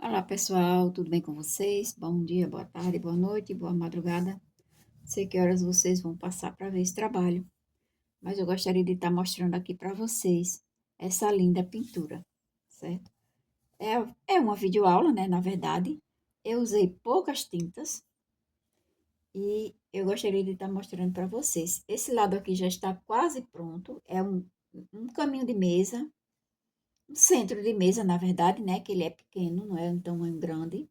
Olá pessoal, tudo bem com vocês? Bom dia, boa tarde, boa noite, boa madrugada. Não sei que horas vocês vão passar para ver esse trabalho, mas eu gostaria de estar mostrando aqui para vocês essa linda pintura, certo? É uma videoaula, né? Na verdade, eu usei poucas tintas e eu gostaria de estar mostrando para vocês. Esse lado aqui já está quase pronto, é um caminho de mesa, um centro de mesa, na verdade, né? Que ele é pequeno, não é um tamanho grande.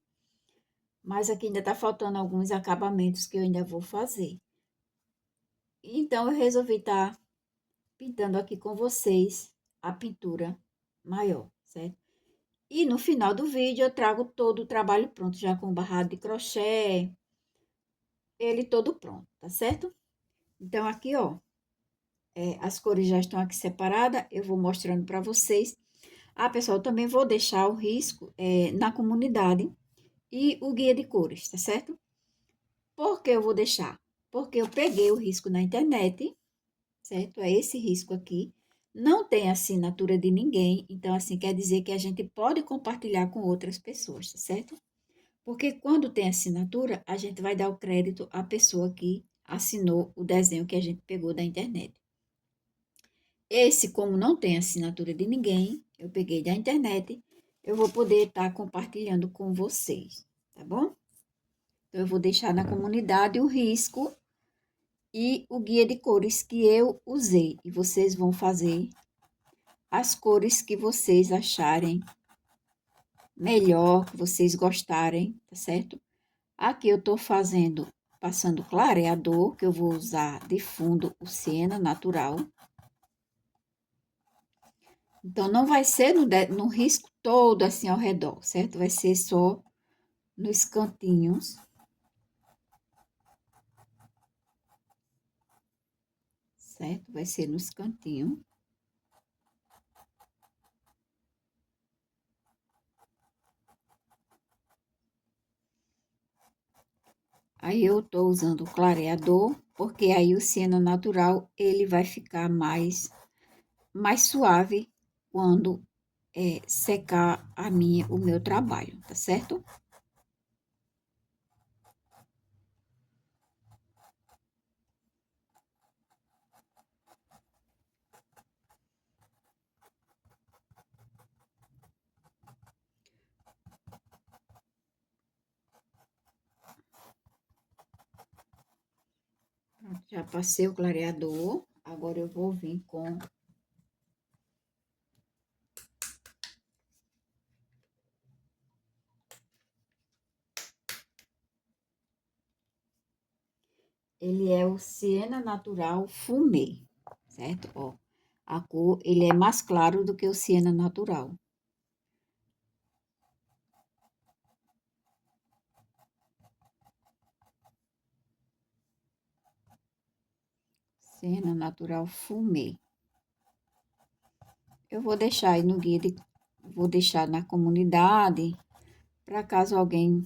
Mas aqui ainda tá faltando alguns acabamentos que eu ainda vou fazer. Então, eu resolvi estar pintando aqui com vocês a pintura maior, certo? E no final do vídeo eu trago todo o trabalho pronto, já com barrado de crochê, ele todo pronto, tá certo? Então, aqui, ó, as cores já estão aqui separadas, eu vou mostrando para vocês. Ah, pessoal, eu também vou deixar o risco na comunidade e o guia de cores, tá certo? Por que eu vou deixar? Porque eu peguei o risco na internet, certo? É esse risco aqui. Não tem assinatura de ninguém, então, assim, quer dizer que a gente pode compartilhar com outras pessoas, tá certo? Porque quando tem assinatura, a gente vai dar o crédito à pessoa que assinou o desenho que a gente pegou da internet. Esse, como não tem assinatura de ninguém, eu peguei da internet, eu vou poder estar compartilhando com vocês, tá bom? Então, eu vou deixar na comunidade o risco e o guia de cores que eu usei. E vocês vão fazer as cores que vocês acharem melhor, que vocês gostarem, tá certo? Aqui eu tô fazendo, passando clareador, que eu vou usar de fundo o siena natural. Então, não vai ser no risco todo assim ao redor, certo? Vai ser só nos cantinhos, certo? Vai ser nos cantinhos. Aí eu tô usando o clareador, porque aí o siena natural, ele vai ficar mais suave quando secar o meu trabalho, tá certo? Pronto, já passei o clareador, agora eu vou vir com ele é o siena natural fumê, certo? Ó, a cor, ele é mais claro do que o siena natural. Siena natural fumê. Eu vou deixar aí no guia vou deixar na comunidade, para caso algum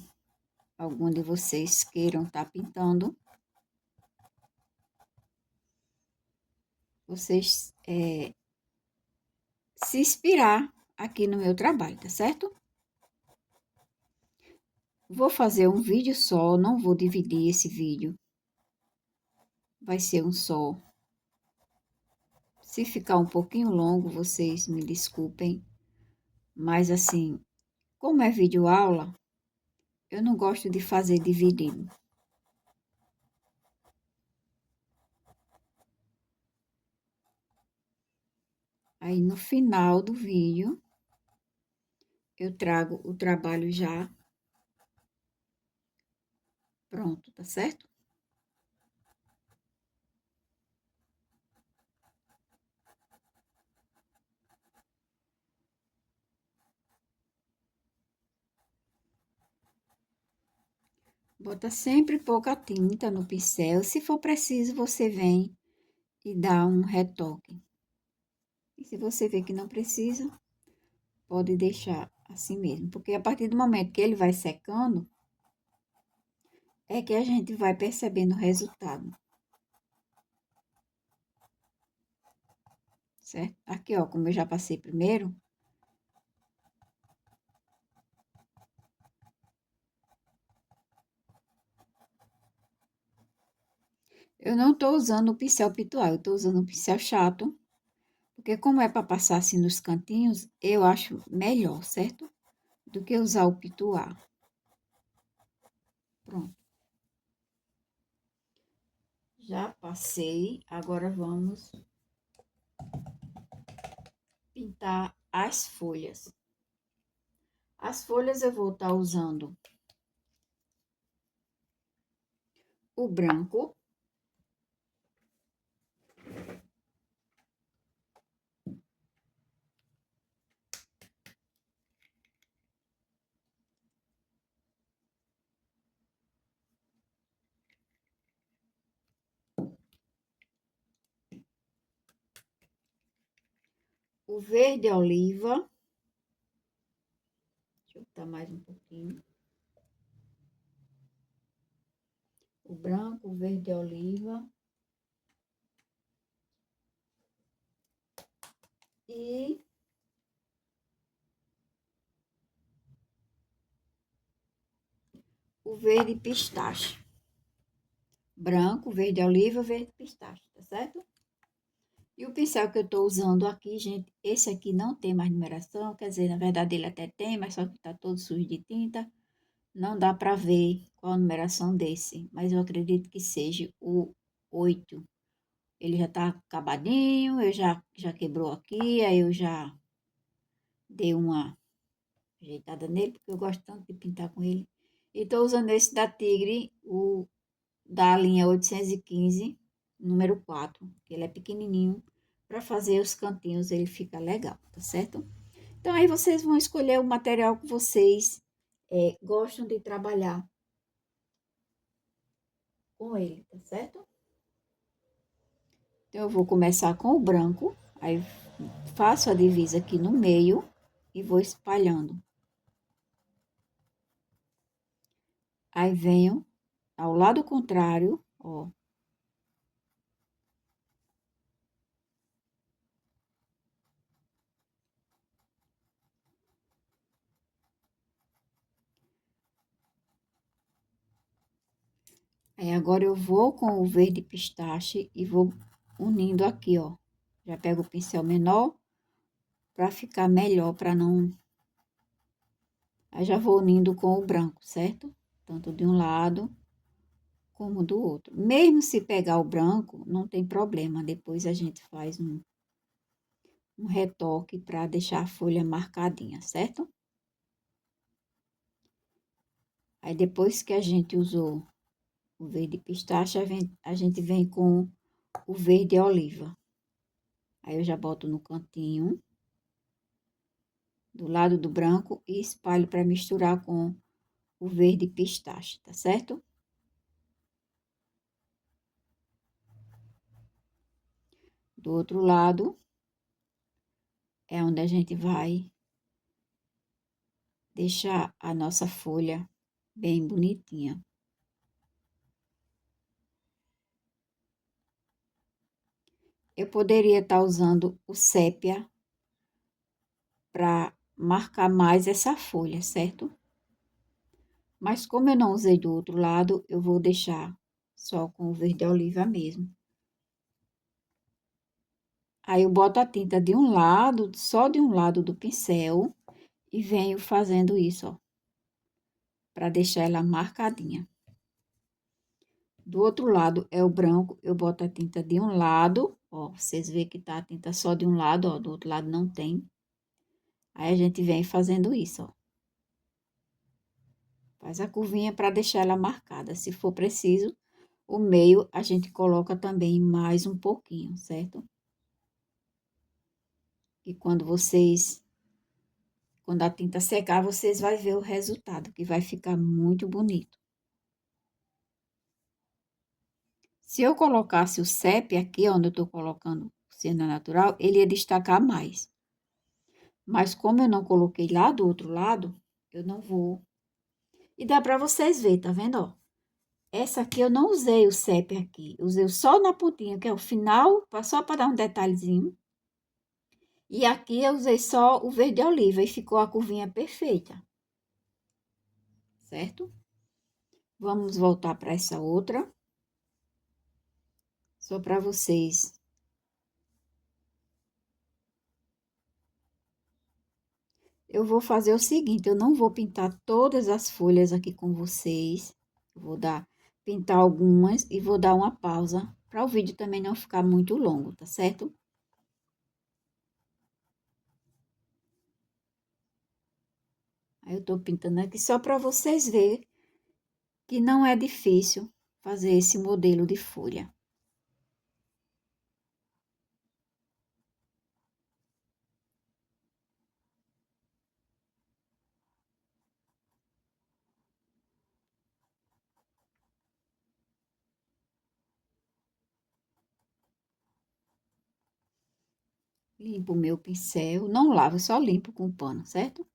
de vocês queiram estar pintando, vocês se inspirar aqui no meu trabalho, tá certo? Vou fazer um vídeo só, não vou dividir esse vídeo. Vai ser um só. Se ficar um pouquinho longo, vocês me desculpem. Mas assim, como é vídeo aula, eu não gosto de fazer dividido. Aí no final do vídeo, eu trago o trabalho já pronto, tá certo? Bota sempre pouca tinta no pincel. Se for preciso, você vem e dá um retoque. E se você vê que não precisa, pode deixar assim mesmo. Porque a partir do momento que ele vai secando, é que a gente vai percebendo o resultado. Certo? Aqui, ó, como eu já passei primeiro, Eu não tô usando o pincel pituar, eu tô usando um pincel chato, porque como é para passar assim nos cantinhos, eu acho melhor, certo? Do que usar o pituar. Pronto. Já passei, agora vamos pintar as folhas. As folhas eu vou estar usando o branco, o verde oliva, deixa eu botar mais um pouquinho, o branco, o verde oliva e o verde pistache. Branco, verde oliva, verde pistache, tá certo? E o pincel que eu tô usando aqui, gente, esse aqui não tem mais numeração, quer dizer, na verdade ele até tem, mas só que tá todo sujo de tinta. Não dá pra ver qual a numeração desse, mas eu acredito que seja o 8. Ele já tá acabadinho, já quebrou aqui, aí eu já dei uma ajeitada nele, porque eu gosto tanto de pintar com ele. E tô usando esse da Tigre, o da linha 815, número 4, que ele é pequenininho, para fazer os cantinhos, ele fica legal, tá certo? Então, aí vocês vão escolher o material que vocês gostam de trabalhar com ele, tá certo? Então, eu vou começar com o branco, aí faço a divisa aqui no meio e vou espalhando. Aí venho ao lado contrário, ó. Aí agora eu vou com o verde pistache e vou unindo aqui, ó. Já pego o pincel menor para ficar melhor, para não... Aí já vou unindo com o branco, certo? Tanto de um lado como do outro. Mesmo se pegar o branco, não tem problema. Depois a gente faz um retoque para deixar a folha marcadinha, certo? Aí depois que a gente usou o verde pistache, a gente vem com o verde oliva. Aí eu já boto no cantinho, do lado do branco, e espalho para misturar com o verde pistache, tá certo? Do outro lado é onde a gente vai deixar a nossa folha bem bonitinha. Eu poderia estar usando o sépia para marcar mais essa folha, certo? Mas como eu não usei do outro lado, eu vou deixar só com o verde oliva mesmo. Aí eu boto a tinta de um lado, só de um lado do pincel, e venho fazendo isso, ó, para deixar ela marcadinha. Do outro lado é o branco, eu boto a tinta de um lado, ó, vocês veem que tá a tinta só de um lado, ó, do outro lado não tem. Aí a gente vem fazendo isso, ó. Faz a curvinha para deixar ela marcada. Se for preciso, o meio a gente coloca também mais um pouquinho, certo? E quando a tinta secar, vocês vão ver o resultado, que vai ficar muito bonito. Se eu colocasse o sépia aqui, onde eu tô colocando cena natural, ele ia destacar mais. Mas como eu não coloquei lá do outro lado, eu não vou. E dá pra vocês verem, tá vendo, ó? Essa aqui eu não usei o sépia aqui. Usei só na pontinha, que é o final, só para dar um detalhezinho. E aqui eu usei só o verde oliva e ficou a curvinha perfeita. Certo? Vamos voltar para essa outra. só para vocês. Eu vou fazer o seguinte, eu não vou pintar todas as folhas aqui com vocês. Eu vou pintar algumas e vou dar uma pausa para o vídeo também não ficar muito longo, tá certo? Aí eu tô pintando aqui só para vocês verem que não é difícil fazer esse modelo de folha. Limpo o meu pincel, não lavo, só limpo com pano, certo?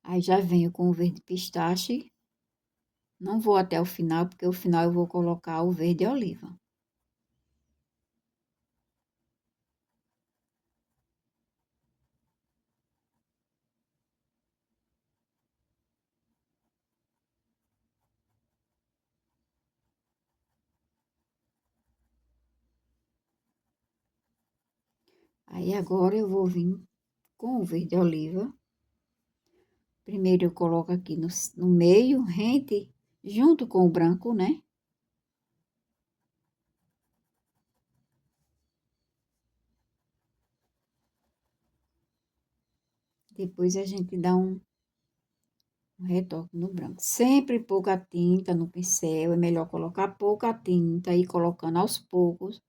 Aí já venho com o verde pistache. Não vou até o final, porque o final eu vou colocar o verde oliva. Aí agora eu vou vir com o verde oliva. Primeiro eu coloco aqui no meio, rente, junto com o branco, né? Depois a gente dá um retoque no branco. Sempre pouca tinta no pincel, é melhor colocar pouca tinta e ir colocando aos poucos,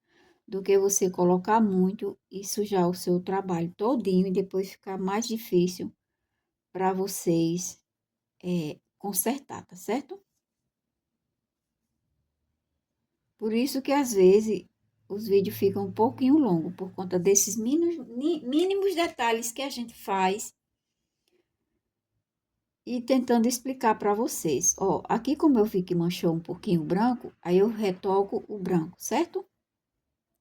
do que você colocar muito e sujar o seu trabalho todinho e depois ficar mais difícil para vocês consertar, tá certo? Por isso que às vezes os vídeos ficam um pouquinho longos, por conta desses mínimos detalhes que a gente faz e tentando explicar para vocês. Ó, aqui como eu vi que manchou um pouquinho o branco, aí eu retoco o branco, certo?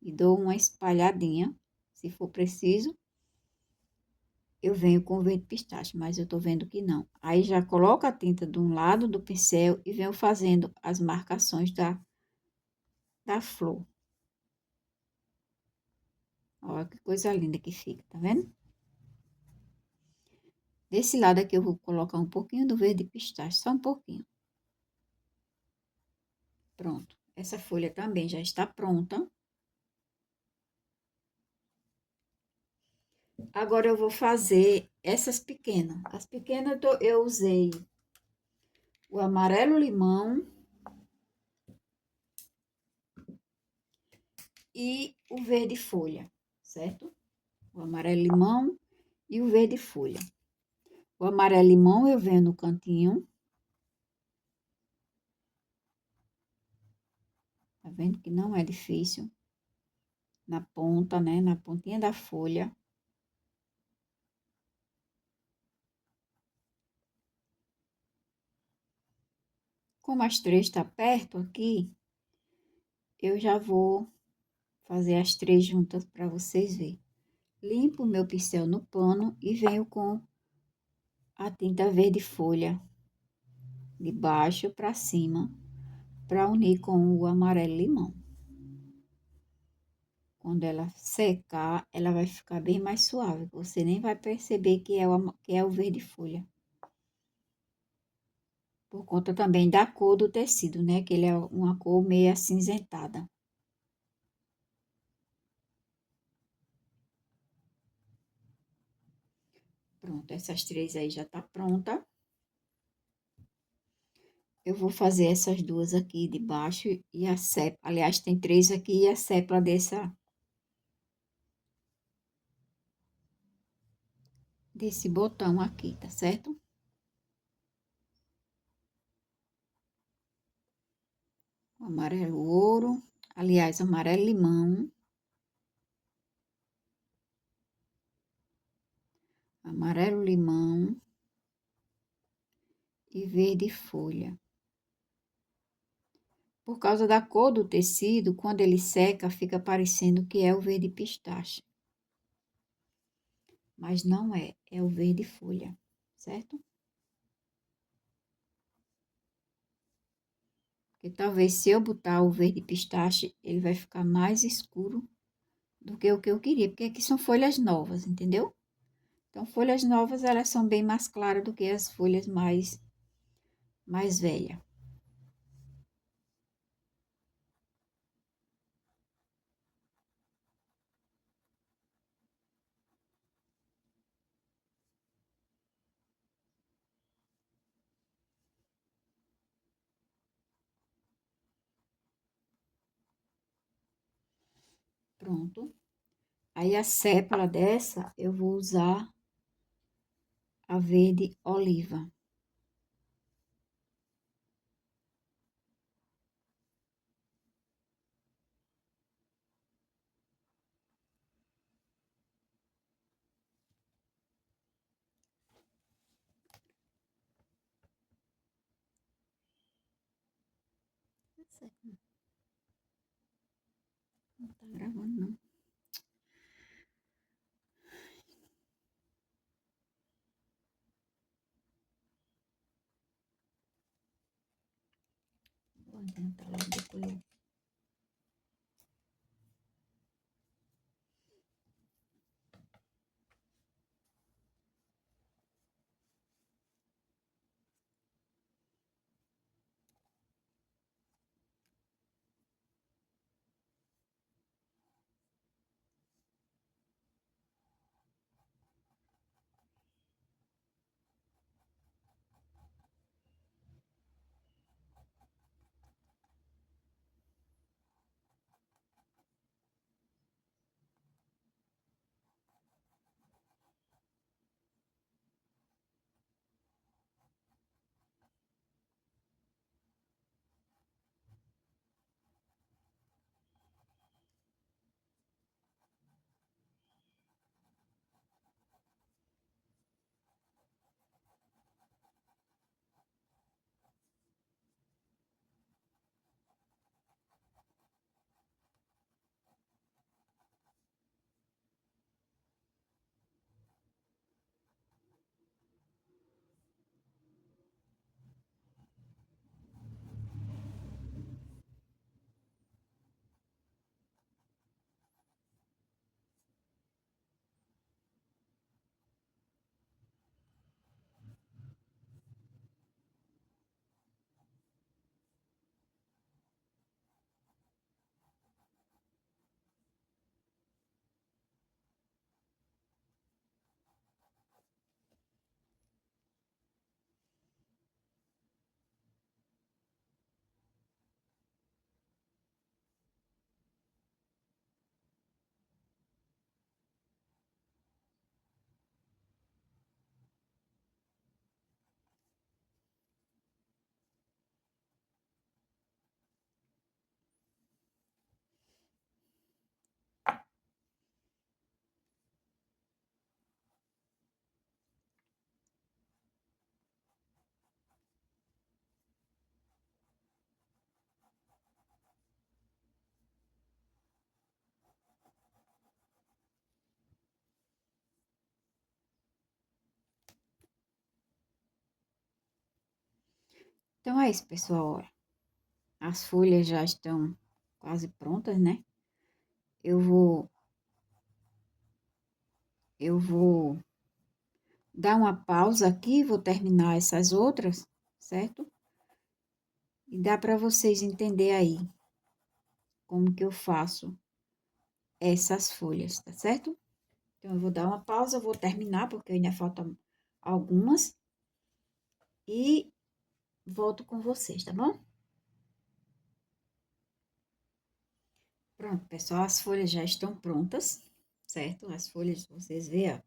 E dou uma espalhadinha, se for preciso. Eu venho com verde pistache, mas eu tô vendo que não. Aí já coloco a tinta de um lado do pincel e venho fazendo as marcações da flor. Olha que coisa linda que fica, tá vendo? Desse lado aqui eu vou colocar um pouquinho do verde pistache, só um pouquinho. Pronto. Essa folha também já está pronta. Agora eu vou fazer essas pequenas. As pequenas eu usei o amarelo limão e o verde folha, certo? O amarelo limão e o verde folha. O amarelo limão eu venho no cantinho. Tá vendo que não é difícil? Na ponta, né? Na pontinha da folha. Como as três tá perto aqui, eu já vou fazer as três juntas para vocês verem. Limpo o meu pincel no pano e venho com a tinta verde folha de baixo para cima, para unir com o amarelo limão. Quando ela secar, ela vai ficar bem mais suave. Você nem vai perceber que é o verde folha. Por conta também da cor do tecido, né? Que ele é uma cor meio acinzentada. Pronto, essas três aí já tá pronta. Eu vou fazer essas duas aqui de baixo e a sépala. Aliás, tem três aqui e a sépala desse botão aqui, tá certo? Amarelo ouro, aliás, amarelo limão, amarelo limão e verde folha. Por causa da cor do tecido, quando ele seca, fica parecendo que é o verde pistache. Mas não é, é o verde folha, certo? Porque talvez se eu botar o verde pistache, ele vai ficar mais escuro do que o que eu queria. Porque aqui são folhas novas, entendeu? Então, folhas novas, elas são bem mais claras do que as folhas mais velhas. Pronto. Aí, a sépala dessa, eu vou usar a verde oliva. Não tá gravando, não. Vou adiantar logo depois. Então, é isso, pessoal. Olha, as folhas já estão quase prontas, né? Eu vou, eu vou dar uma pausa aqui, vou terminar essas outras, certo? E dá para vocês entender aí como que eu faço essas folhas, tá certo? Então, eu vou dar uma pausa, vou terminar, porque ainda faltam algumas, e volto com vocês, tá bom? Pronto, pessoal, as folhas já estão prontas, certo? As folhas, vocês veem, ó,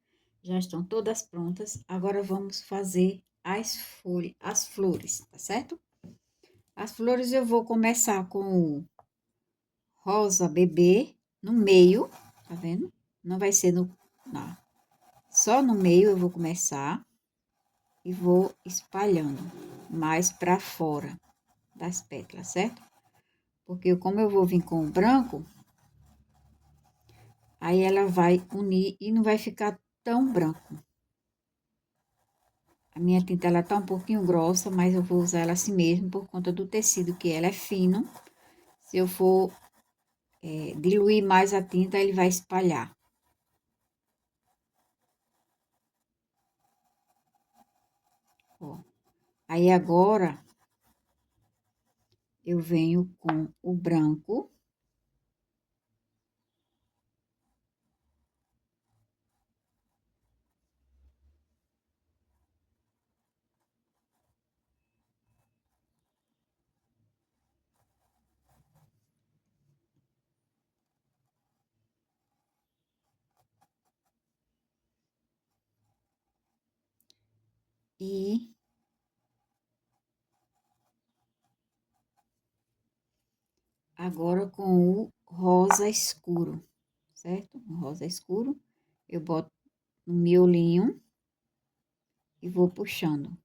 já estão todas prontas. Agora, vamos fazer as folhas, as flores, tá certo? As flores eu vou começar com o rosa bebê no meio, tá vendo? Não vai ser não, só no meio eu vou começar e vou espalhando mais pra fora das pétalas, certo? Porque como eu vou vir com o branco, aí ela vai unir e não vai ficar tão branco. A minha tinta, ela tá um pouquinho grossa, mas eu vou usar ela assim mesmo, por conta do tecido, que ela é fino. Se eu for diluir mais a tinta, ele vai espalhar. Ó. Aí agora, eu venho com o branco. E agora com o rosa escuro, certo? O rosa escuro, eu boto no miolinho e vou puxando.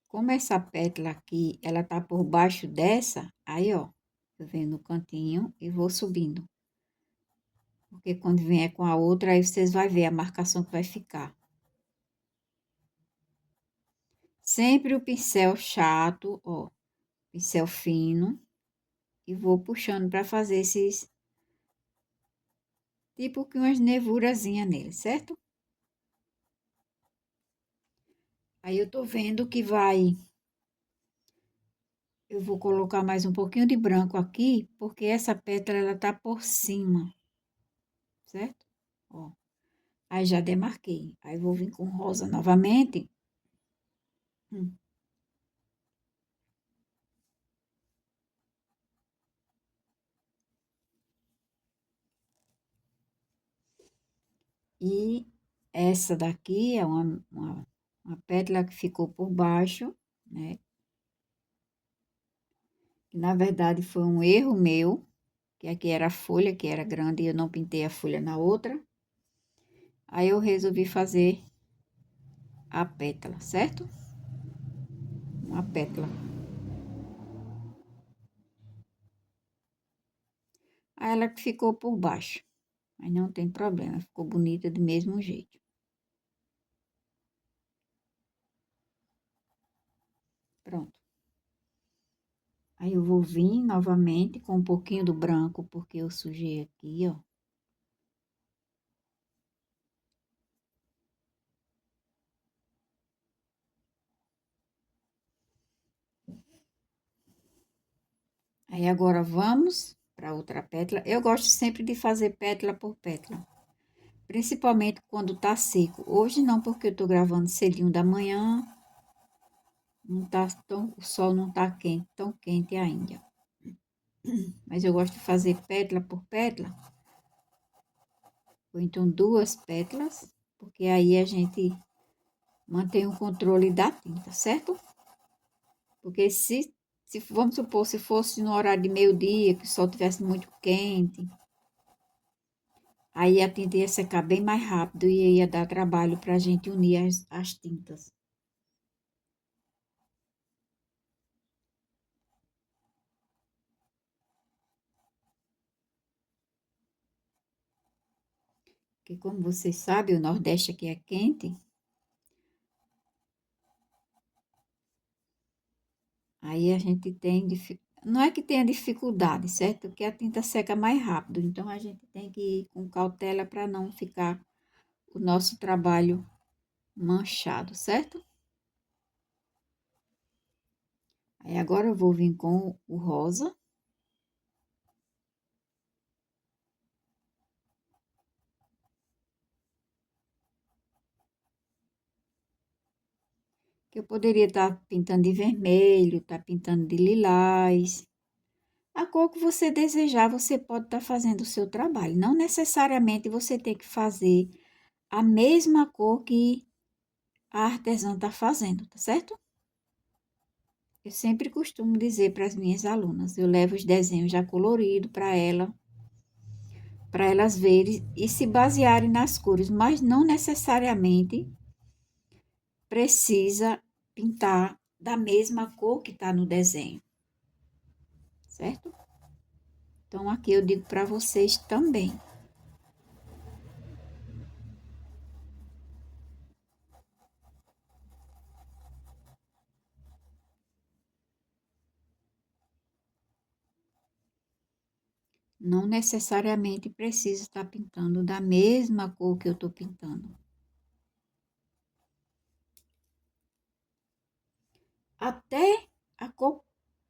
Como essa pétala aqui, ela tá por baixo dessa, aí, ó, eu venho no cantinho e vou subindo. Porque quando vier com a outra, aí vocês vão ver a marcação que vai ficar. Sempre o pincel chato, ó, pincel fino, e vou puxando para fazer esses, tipo que umas nervurazinhas nele, certo? Aí eu tô vendo que vai, eu vou colocar mais um pouquinho de branco aqui, porque essa pétala, ela tá por cima, certo? Ó, aí já demarquei. Aí vou vir com rosa novamente. Hum. E essa daqui é uma pétala que ficou por baixo, né? Que na verdade foi um erro meu, que aqui era a folha, que era grande, e eu não pintei a folha na outra. Aí eu resolvi fazer a pétala, certo? Uma pétala. Aí ela que ficou por baixo, mas não tem problema, ficou bonita do mesmo jeito. Pronto. Aí eu vou vir novamente com um pouquinho do branco, porque eu sujei aqui, ó. Aí agora vamos para outra pétala. Eu gosto sempre de fazer pétala por pétala, principalmente quando tá seco. Hoje não, porque eu tô gravando cedinho da manhã, não tá tão, o sol não tá quente, tão quente ainda. Mas eu gosto de fazer pétala por pétala, ou então duas pétalas, porque aí a gente mantém o controle da tinta, certo? Porque se vamos supor, se fosse no horário de meio-dia, que o sol tivesse muito quente, aí a tinta ia secar bem mais rápido e ia dar trabalho para a gente unir as tintas. Porque como vocês sabem, o Nordeste aqui é quente, aí a gente tem não é que tenha dificuldade, certo? Porque a tinta seca mais rápido, então a gente tem que ir com cautela para não ficar o nosso trabalho manchado, certo? Aí agora eu vou vir com o rosa. Que eu poderia estar pintando de vermelho, estar pintando de lilás. A cor que você desejar, você pode estar fazendo o seu trabalho. Não necessariamente você tem que fazer a mesma cor que a artesã está fazendo, tá certo? Eu sempre costumo dizer para as minhas alunas, eu levo os desenhos já coloridos para ela, para elas verem e se basearem nas cores, mas não necessariamente precisa pintar da mesma cor que está no desenho, certo? Então, aqui eu digo para vocês também. Não necessariamente precisa estar pintando da mesma cor que eu estou pintando. Até a cor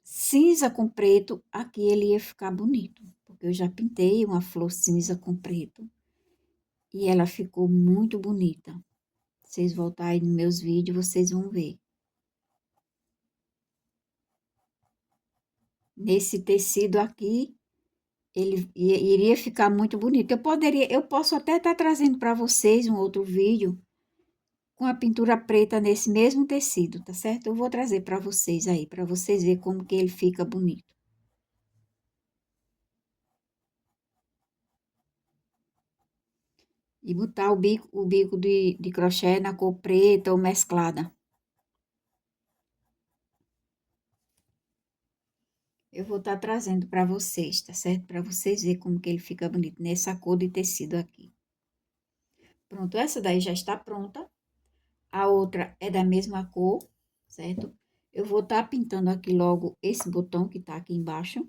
cinza com preto, aqui ele ia ficar bonito. Porque eu já pintei uma flor cinza com preto. E ela ficou muito bonita. Vocês voltarem nos meus vídeos, vocês vão ver. Nesse tecido aqui, ele iria ficar muito bonito. Eu posso até estar trazendo para vocês um outro vídeo com a pintura preta nesse mesmo tecido, tá certo? Eu vou trazer para vocês aí, para vocês verem como que ele fica bonito. E botar o bico de crochê na cor preta ou mesclada. Eu vou estar trazendo para vocês, tá certo? Para vocês verem como que ele fica bonito nessa cor de tecido aqui. Pronto, essa daí já está pronta. A outra é da mesma cor, certo? Eu vou estar pintando aqui logo esse botão que tá aqui embaixo.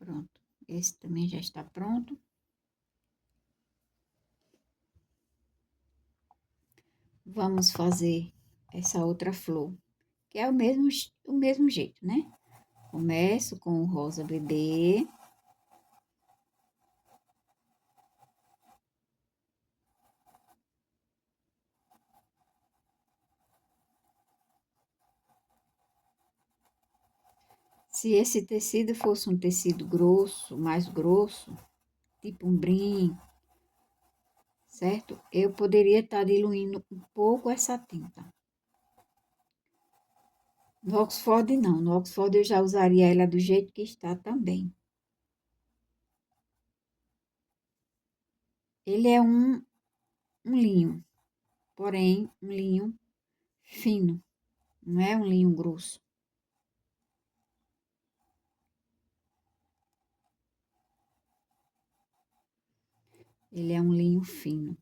Pronto, esse também já está pronto. Vamos fazer essa outra flor, que é o mesmo jeito, né? Começo com o rosa bebê. Se esse tecido fosse um tecido grosso, mais grosso, tipo um brim, certo? Eu poderia estar diluindo um pouco essa tinta. No Oxford, não. No Oxford, eu já usaria ela do jeito que está também. Ele é um linho, porém, um linho fino. Não é um linho grosso. Ele é um linho fino.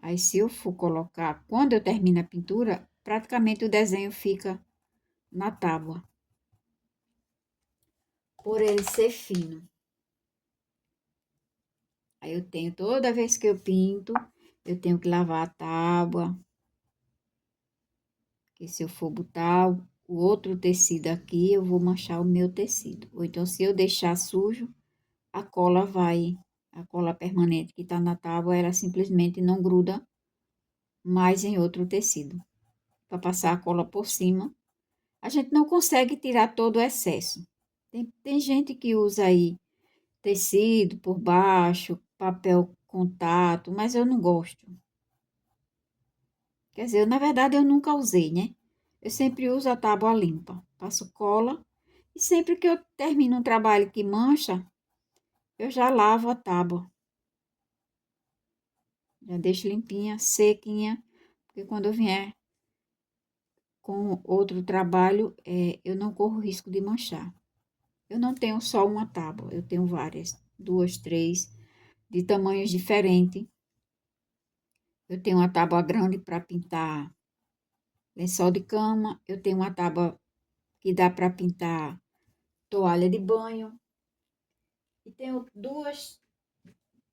Aí, se eu for colocar, quando eu termino a pintura, praticamente o desenho fica na tábua. Por ele ser fino. Aí, eu tenho, toda vez que eu pinto, eu tenho que lavar a tábua. Porque se eu for botar o outro tecido aqui, eu vou manchar o meu tecido. Ou então, se eu deixar sujo, a cola permanente que tá na tábua, ela simplesmente não gruda mais em outro tecido. Para passar a cola por cima, a gente não consegue tirar todo o excesso. Tem gente que usa aí tecido por baixo, papel contato, mas eu não gosto. Quer dizer, na verdade eu nunca usei, né? Eu sempre uso a tábua limpa, passo cola e sempre que eu termino um trabalho que mancha, eu já lavo a tábua. Já deixo limpinha, sequinha, porque quando eu vier com outro trabalho, eu não corro risco de manchar. Eu não tenho só uma tábua, eu tenho várias, duas, três, de tamanhos diferentes. Eu tenho uma tábua grande para pintar lençol de cama, eu tenho uma tábua que dá para pintar toalha de banho, e tenho duas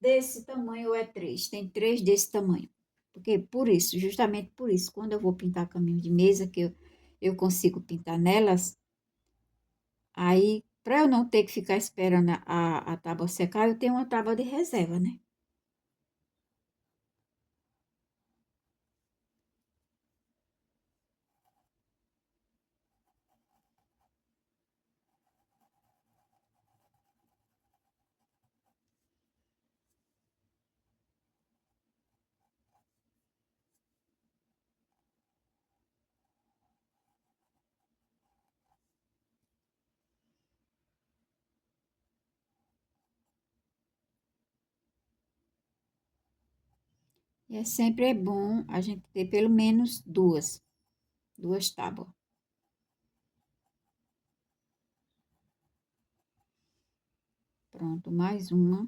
desse tamanho ou é três, tem três desse tamanho. Porque por isso, justamente por isso, quando eu vou pintar caminho de mesa, que eu consigo pintar nelas, aí, para eu não ter que ficar esperando a tábua secar, eu tenho uma tábua de reserva, né? E é sempre bom a gente ter pelo menos duas tábuas. Pronto, mais uma.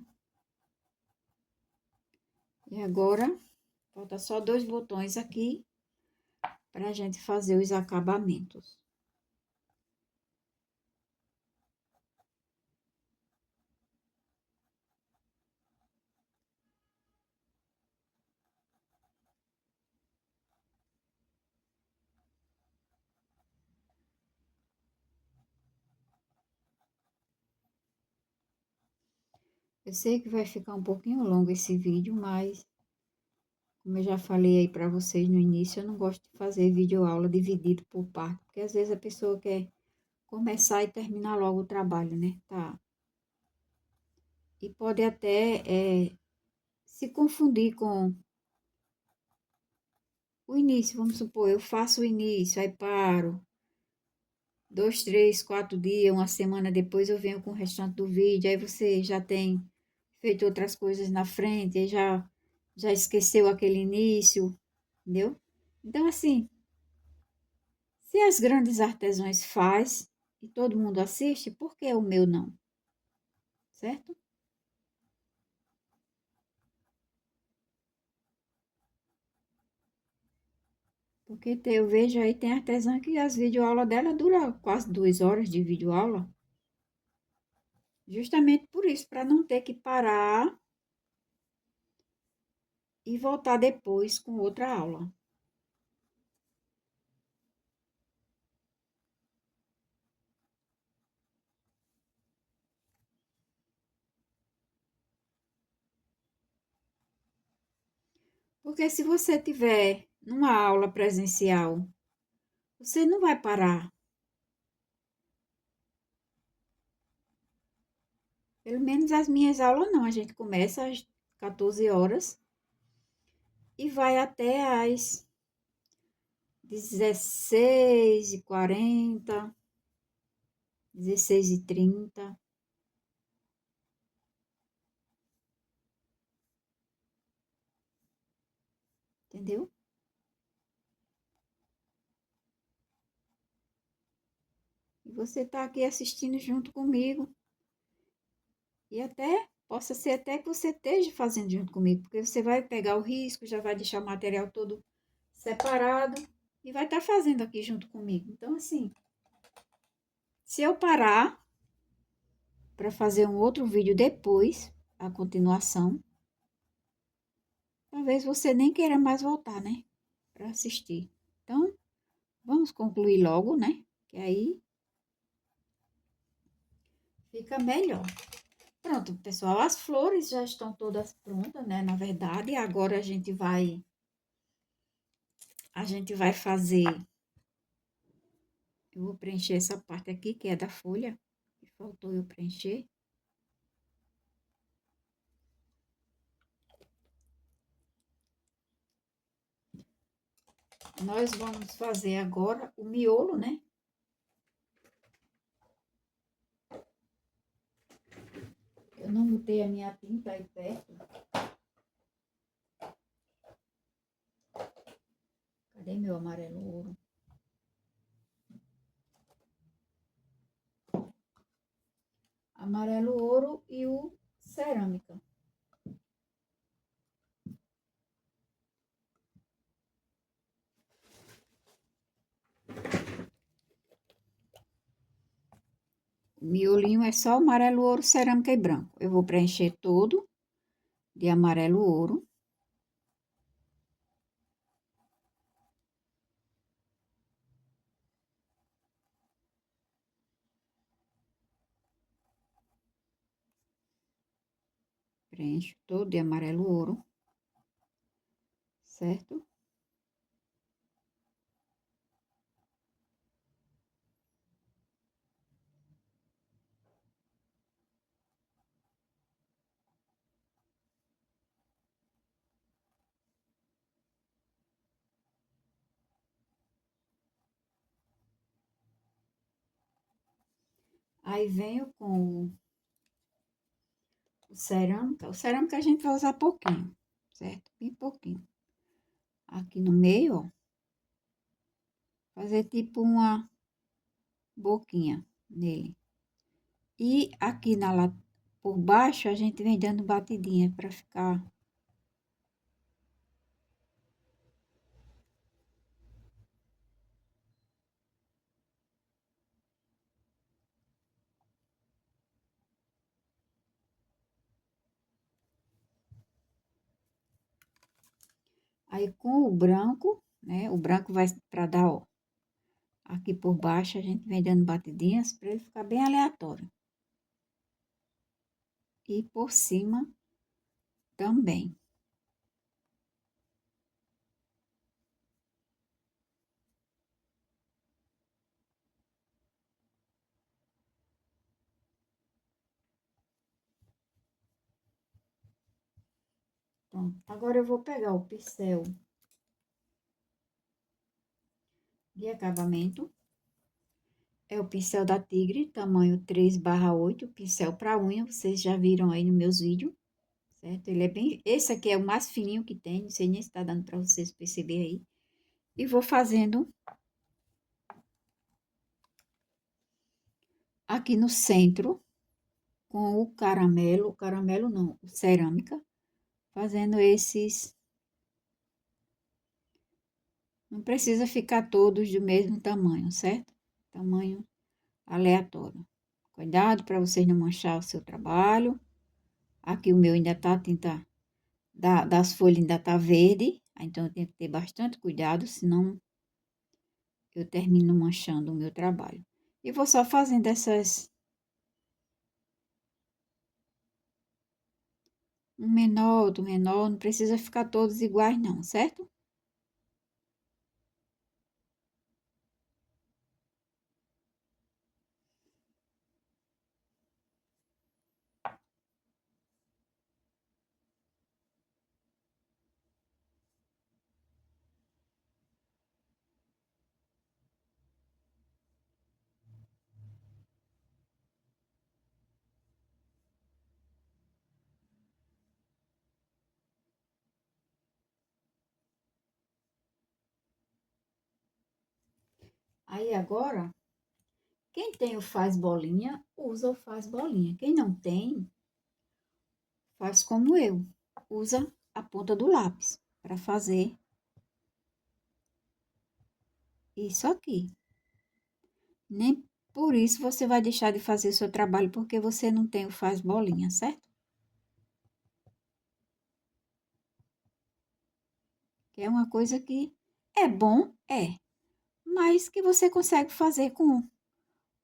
E agora, falta só dois botões aqui para a gente fazer os acabamentos. Eu sei que vai ficar um pouquinho longo esse vídeo, mas como eu já falei aí para vocês no início, eu não gosto de fazer vídeo aula dividido por parte, porque às vezes a pessoa quer começar e terminar logo o trabalho, né? Tá. E pode até se confundir com o início. Vamos supor, eu faço o início, aí paro. 2, 3, 4 dias, uma semana depois eu venho com o restante do vídeo, aí você já tem feito outras coisas na frente, aí já esqueceu aquele início, entendeu? Então, assim, se as grandes artesãos faz e todo mundo assiste, por que o meu não? Certo? Porque eu vejo aí, tem artesã que as videoaulas dela dura quase 2 horas de videoaula. Justamente por isso, para não ter que parar e voltar depois com outra aula. Porque se você tiver numa aula presencial, você não vai parar. Pelo menos as minhas aulas não. A gente começa às 14 horas e vai até às 16h40, 16h30, entendeu? E você está aqui assistindo junto comigo. E até, possa ser até que você esteja fazendo junto comigo, porque você vai pegar o risco, já vai deixar o material todo separado e vai estar fazendo aqui junto comigo. Então, assim, se eu parar para fazer um outro vídeo depois, a continuação, talvez você nem queira mais voltar, né? Para assistir. Então, vamos concluir logo, né? Que aí fica melhor. Pronto, pessoal, as flores já estão todas prontas, né? Na verdade, agora a gente vai fazer. Eu vou preencher essa parte aqui, que é da folha, que faltou eu preencher. Nós vamos fazer agora o miolo, né? Eu não botei a minha tinta aí perto. Cadê meu amarelo ouro? Amarelo ouro e o cerâmica. O miolinho é só amarelo, ouro, cerâmica e branco. Eu vou preencher todo de amarelo, ouro. Preencho todo de amarelo, ouro. Certo? Aí venho com o cerâmica. O cerâmica a gente vai usar pouquinho, certo? Bem pouquinho. Aqui no meio, ó. Fazer tipo uma boquinha nele. E aqui por baixo a gente vem dando batidinha para ficar. Aí com o branco, né? O branco vai para dar, ó. Aqui por baixo a gente vem dando batidinhas para ele ficar bem aleatório. E por cima também. Pronto. Agora eu vou pegar o pincel de acabamento. É o pincel da Tigre, tamanho 3/8, pincel para unha, vocês já viram aí nos meus vídeos, certo? Ele é bem, esse aqui é o mais fininho que tem, não sei nem se tá dando para vocês perceber aí. E vou fazendo aqui no centro, com o caramelo não, o cerâmica, fazendo esses, não precisa ficar todos do mesmo tamanho, certo? Tamanho aleatório. Cuidado para vocês não manchar o seu trabalho. Aqui o meu ainda tá, a tinta das folhas ainda tá verde, então eu tenho que ter bastante cuidado, senão eu termino manchando o meu trabalho. E vou só fazendo essas, um menor, outro menor, não precisa ficar todos iguais não, certo? Aí agora, quem tem o faz bolinha, usa o faz bolinha. Quem não tem, faz como eu, usa a ponta do lápis para fazer isso aqui. Nem por isso você vai deixar de fazer o seu trabalho porque você não tem o faz bolinha, certo? Que é uma coisa que é bom, mas que você consegue fazer com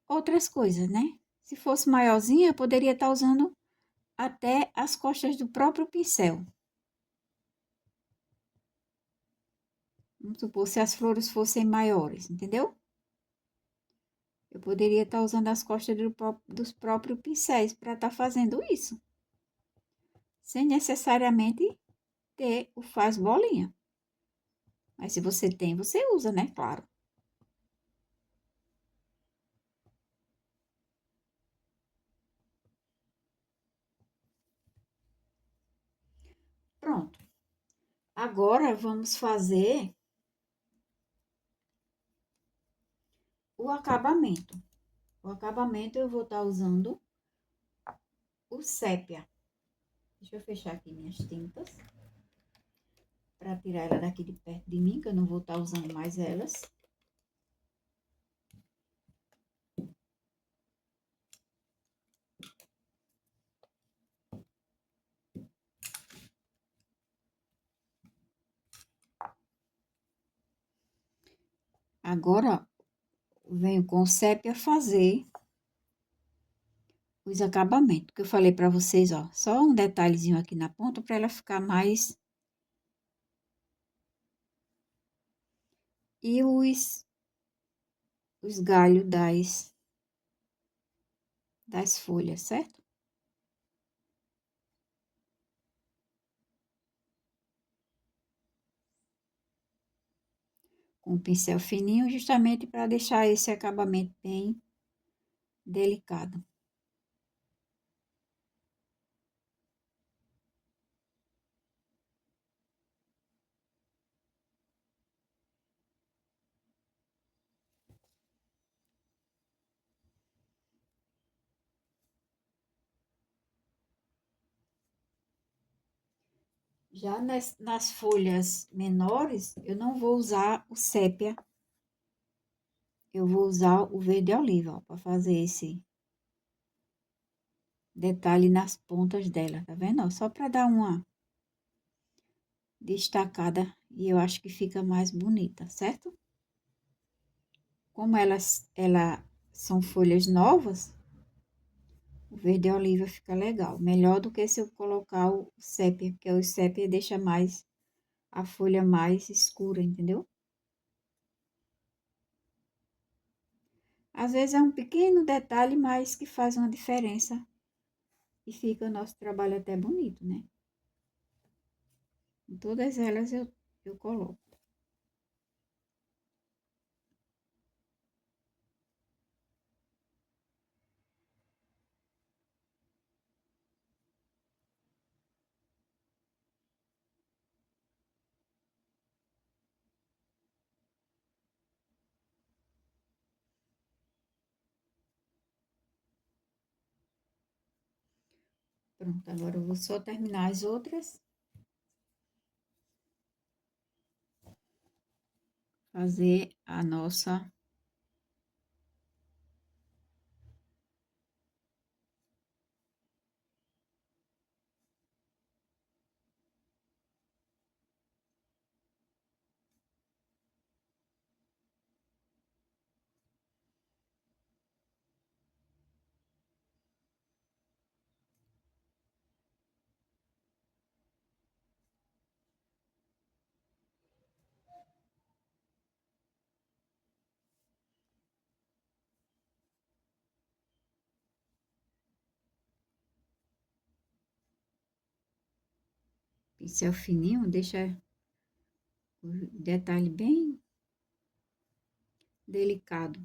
outras coisas, né? Se fosse maiorzinha, eu poderia estar usando até as costas do próprio pincel. Vamos supor, se as flores fossem maiores, entendeu? Eu poderia estar usando as costas dos próprios pincéis para estar fazendo isso, sem necessariamente ter o faz bolinha. Mas se você tem, você usa, né? Claro. Pronto. Agora vamos fazer o acabamento. O acabamento eu vou estar usando o sépia. Deixa eu fechar aqui minhas tintas para tirar ela daqui de perto de mim, que eu não vou estar usando mais elas. Agora, venho com o sépia fazer os acabamentos, que eu falei para vocês, ó. Só um detalhezinho aqui na ponta para ela ficar mais... E os galhos das folhas, certo? Com um pincel fininho, justamente para deixar esse acabamento bem delicado. Já nas folhas menores, eu não vou usar o sépia, eu vou usar o verde oliva, para fazer esse detalhe nas pontas dela, tá vendo? Ó, só para dar uma destacada e eu acho que fica mais bonita, certo? Como ela são folhas novas, o verde oliva fica legal, melhor do que se eu colocar o sépia, porque o sépia deixa mais a folha mais escura, entendeu? Às vezes é um pequeno detalhe, mas que faz uma diferença e fica o nosso trabalho até bonito, né? Em todas elas eu coloco. Pronto, agora eu vou só terminar as outras. Fazer a nossa... Pincel fininho, deixa o detalhe bem delicado.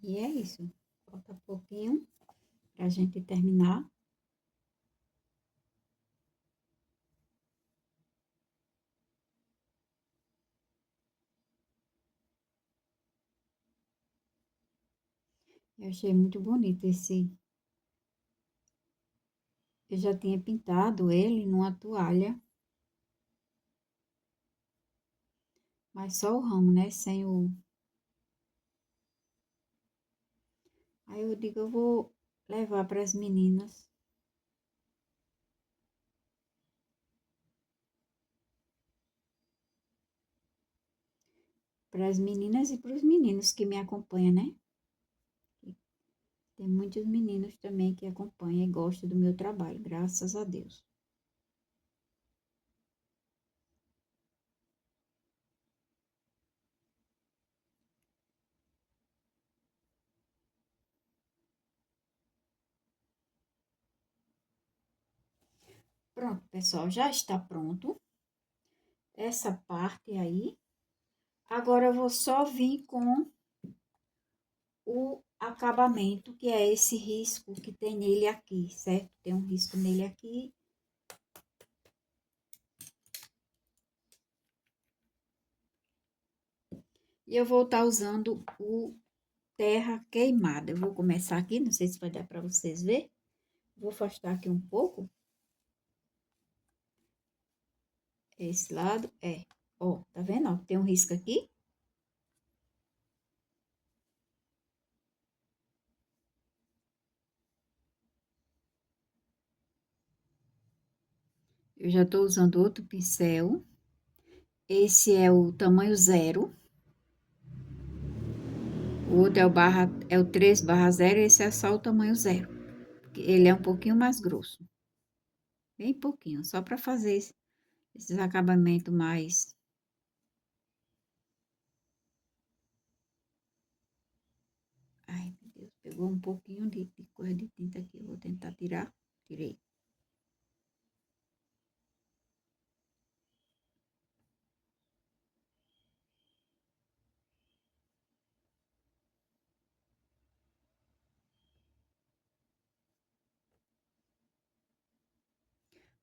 E é isso. Falta pouquinho pra gente terminar. Eu achei muito bonito esse. Eu já tinha pintado ele numa toalha, mas só o ramo, né? Sem o... Aí eu digo, eu vou levar para as meninas. Para as meninas e para os meninos que me acompanham, né? Tem muitos meninos também que acompanham e gostam do meu trabalho, graças a Deus. Pronto, pessoal, já está pronto essa parte aí. Agora eu vou só vir com o acabamento, que é esse risco que tem nele aqui, certo? Tem um risco nele aqui. E eu vou estar usando o terra queimada. Eu vou começar aqui, não sei se vai dar para vocês ver. Vou afastar aqui um pouco. Esse lado, ó, tá vendo? Ó, tem um risco aqui. Eu já tô usando outro pincel. Esse é o tamanho 0. O outro é o 3/0, esse é só o tamanho 0. Ele é um pouquinho mais grosso. Bem pouquinho, só para fazer esses acabamentos mais. Ai, meu Deus, pegou um pouquinho de coisa de tinta aqui. Eu vou tentar tirar. Tirei.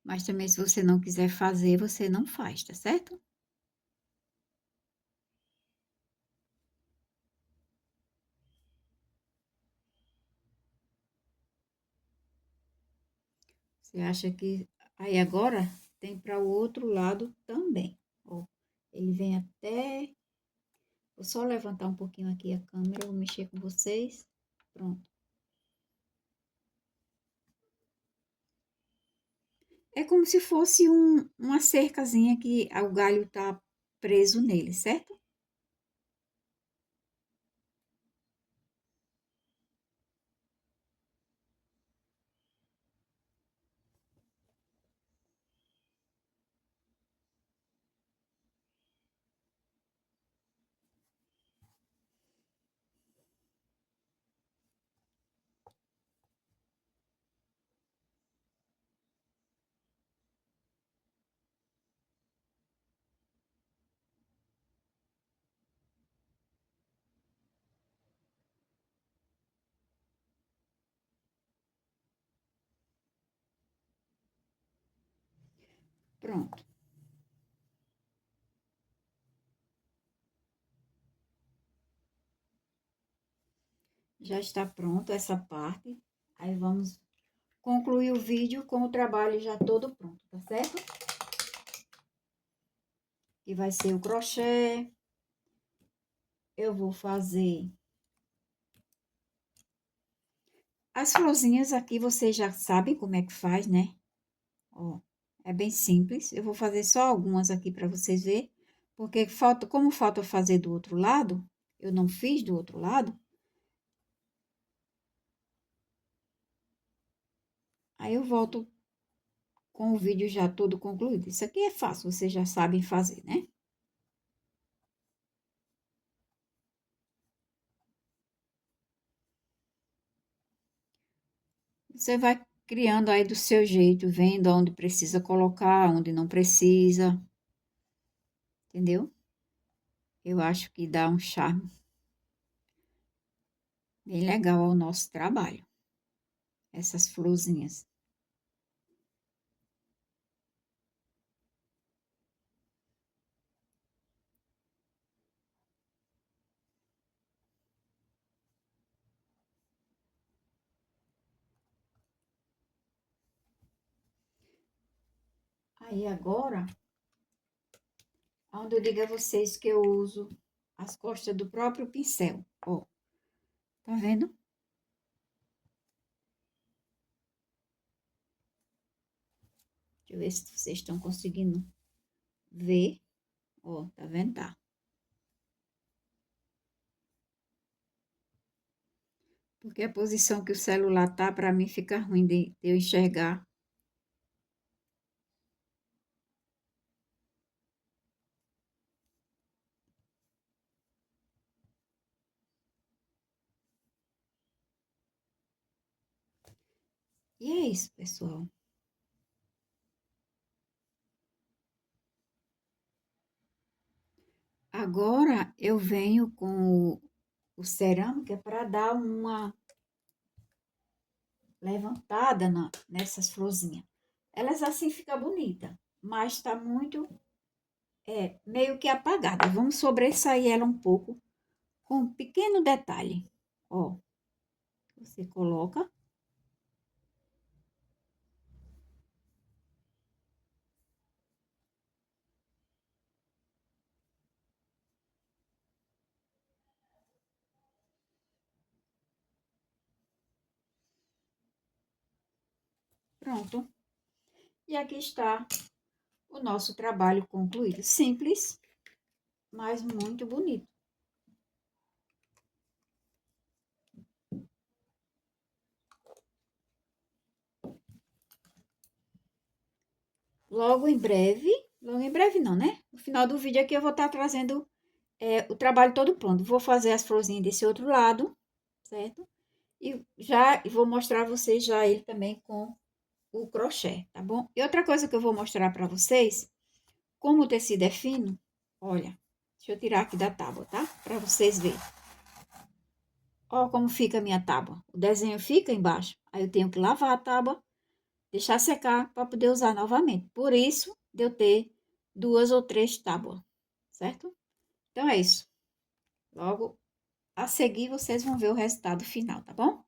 Mas também, se você não quiser fazer, você não faz, tá certo? Você acha que. Aí agora tem para o outro lado também. Ó, ele vem até. Vou só levantar um pouquinho aqui a câmera, vou mexer com vocês. Pronto. É como se fosse uma cercazinha que o galho tá preso nele, certo? Pronto. Já está pronto essa parte. Aí vamos concluir o vídeo com o trabalho já todo pronto, tá certo? Que vai ser o crochê. Eu vou fazer as florzinhas aqui, vocês já sabem como é que faz, né? Ó, é bem simples. Eu vou fazer só algumas aqui para vocês verem, porque como falta fazer do outro lado, eu não fiz do outro lado. Aí eu volto com o vídeo já todo concluído. Isso aqui é fácil, vocês já sabem fazer, né? Você vai criando aí do seu jeito, vendo onde precisa colocar, onde não precisa, entendeu? Eu acho que dá um charme bem legal ao nosso trabalho, essas florzinhas. Aí agora, onde eu digo a vocês que eu uso as costas do próprio pincel, ó, tá vendo? Deixa eu ver se vocês estão conseguindo ver, ó, tá vendo? Tá. Porque a posição que o celular tá, para mim fica ruim de eu enxergar. E é isso, pessoal. Agora eu venho com o cerâmica para dar uma levantada nessas florzinhas. Elas assim ficam bonitas, mas tá muito, meio que apagada. Vamos sobressair ela um pouco com um pequeno detalhe. Ó, você coloca, pronto. E aqui está o nosso trabalho concluído. Simples, mas muito bonito. Logo em breve não, né? No final do vídeo aqui eu vou estar trazendo o trabalho todo pronto. Vou fazer as florzinhas desse outro lado, certo? E já vou mostrar a vocês já ele também com o crochê, tá bom? E outra coisa que eu vou mostrar para vocês, como o tecido é fino, olha, deixa eu tirar aqui da tábua, tá? Para vocês verem. Ó como fica a minha tábua. O desenho fica embaixo. Aí eu tenho que lavar a tábua, deixar secar para poder usar novamente. Por isso, de eu ter 2 ou 3 tábuas, certo? Então, é isso. Logo a seguir, vocês vão ver o resultado final, tá bom?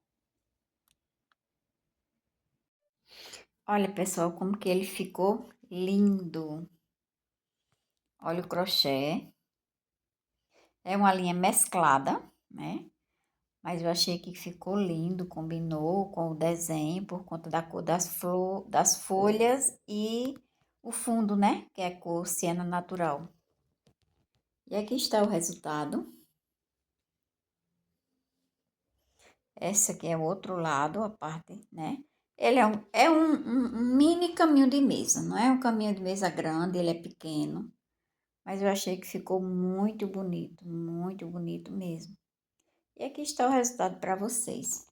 Olha, pessoal, como que ele ficou lindo. Olha o crochê. É uma linha mesclada, né? Mas eu achei que ficou lindo, combinou com o desenho por conta da cor das folhas e o fundo, né? Que é cor siena natural. E aqui está o resultado. Esse aqui é o outro lado, a parte, né? Ele é um mini caminho de mesa, não é um caminho de mesa grande, ele é pequeno. Mas eu achei que ficou muito bonito mesmo. E aqui está o resultado para vocês.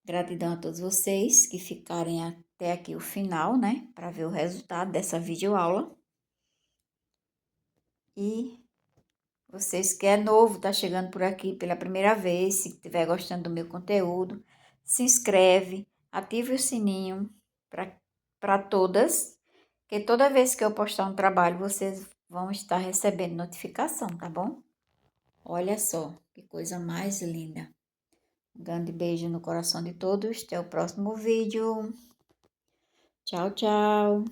Gratidão a todos vocês que ficarem até aqui o final, né? Para ver o resultado dessa videoaula. E vocês que é novo, tá chegando por aqui pela primeira vez, se estiver gostando do meu conteúdo, se inscreve, ative o sininho para todas, que toda vez que eu postar um trabalho, vocês vão estar recebendo notificação, tá bom? Olha só, que coisa mais linda. Um grande beijo no coração de todos. Até o próximo vídeo. Tchau, tchau.